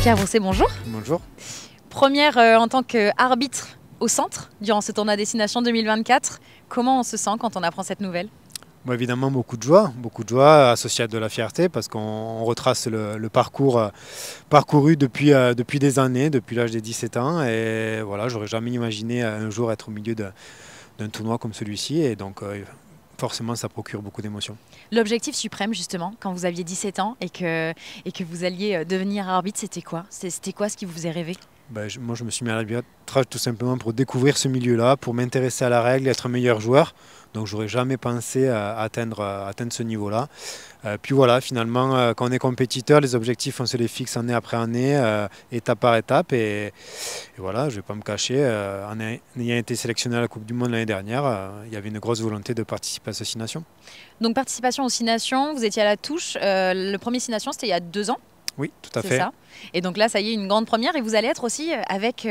Pierre Brousset, bonjour. Bonjour. Première en tant qu'arbitre au centre durant ce tournoi Destination 2024. Comment on se sent quand on apprend cette nouvelle? Bon, évidemment, beaucoup de joie associée à de la fierté parce qu'on retrace le parcours parcouru depuis des années, depuis l'âge des 17 ans. Et voilà, j'aurais jamais imaginé un jour être au milieu d'un tournoi comme celui-ci. Et donc, forcément, ça procure beaucoup d'émotions. L'objectif suprême, justement, quand vous aviez 17 ans et que vous alliez devenir arbitre, c'était quoi? C'était quoi ce qui vous faisait rêver? Moi, je me suis mis à l'arbitrage tout simplement pour découvrir ce milieu-là, pour m'intéresser à la règle, être un meilleur joueur. Donc, j'aurais jamais pensé atteindre ce niveau-là. Puis voilà, finalement, quand on est compétiteur, les objectifs, on se les fixe année après année, étape par étape. Et voilà, je ne vais pas me cacher, en ayant été sélectionné à la Coupe du Monde l'année dernière, il y avait une grosse volonté de participer à ces 6 nations. Donc, participation aux 6 nations, vous étiez à la touche. Le premier 6 nations, c'était il y a 2 ans. Oui, tout à fait. C'est ça. Et donc là, ça y est, une grande première. Et vous allez être aussi avec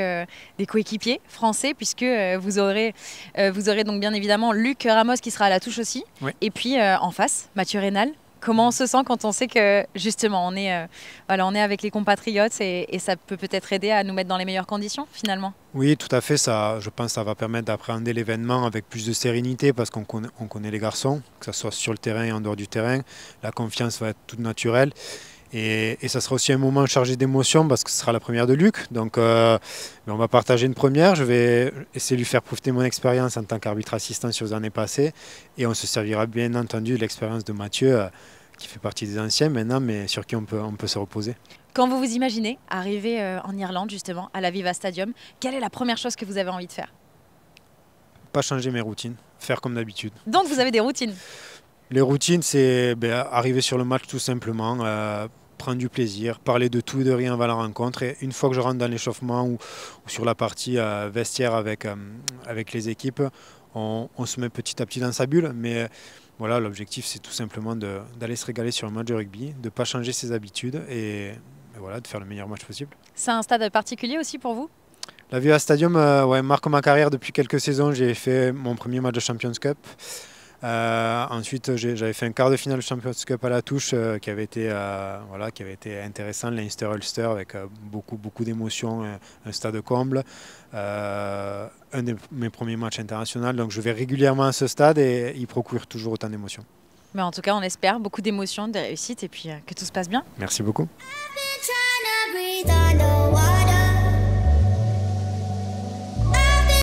des coéquipiers français, puisque vous aurez donc bien évidemment Luc Ramos qui sera à la touche aussi. Oui. Et puis en face, Mathieu Reynal. Comment on se sent quand on sait que justement on est avec les compatriotes et ça peut peut-être aider à nous mettre dans les meilleures conditions finalement? Oui, tout à fait. Je pense que ça va permettre d'appréhender l'événement avec plus de sérénité parce qu'on connaît les garçons, que ce soit sur le terrain et en dehors du terrain. La confiance va être toute naturelle. Et ça sera aussi un moment chargé d'émotions parce que ce sera la première de Luc. Donc on va partager une première. Je vais essayer de lui faire profiter mon expérience en tant qu'arbitre assistant sur les années passées. Et on se servira bien entendu de l'expérience de Mathieu qui fait partie des anciens maintenant, mais sur qui on peut se reposer. Quand vous vous imaginez arriver en Irlande justement, à l'Aviva Stadium, quelle est la première chose que vous avez envie de faire? Pas changer mes routines, faire comme d'habitude. Donc vous avez des routines? Les routines, c'est arriver sur le match tout simplement, prendre du plaisir, parler de tout et de rien avant la rencontre. Et une fois que je rentre dans l'échauffement ou sur la partie vestiaire avec les équipes, on se met petit à petit dans sa bulle. Mais voilà, l'objectif, c'est tout simplement d'aller se régaler sur un match de rugby, de ne pas changer ses habitudes et voilà, de faire le meilleur match possible. C'est un stade particulier aussi pour vous? L'Aviva Stadium marque ma carrière depuis quelques saisons. J'ai fait mon premier match de Champions Cup. Ensuite, j'avais fait un quart de finale de Champions Cup à la touche qui avait été intéressant, Leinster-Ulster avec beaucoup d'émotions, un stade comble. Un de mes premiers matchs internationaux, donc je vais régulièrement à ce stade et il procure toujours autant d'émotions. Mais en tout cas, on espère beaucoup d'émotions, de réussite et puis que tout se passe bien. Merci beaucoup.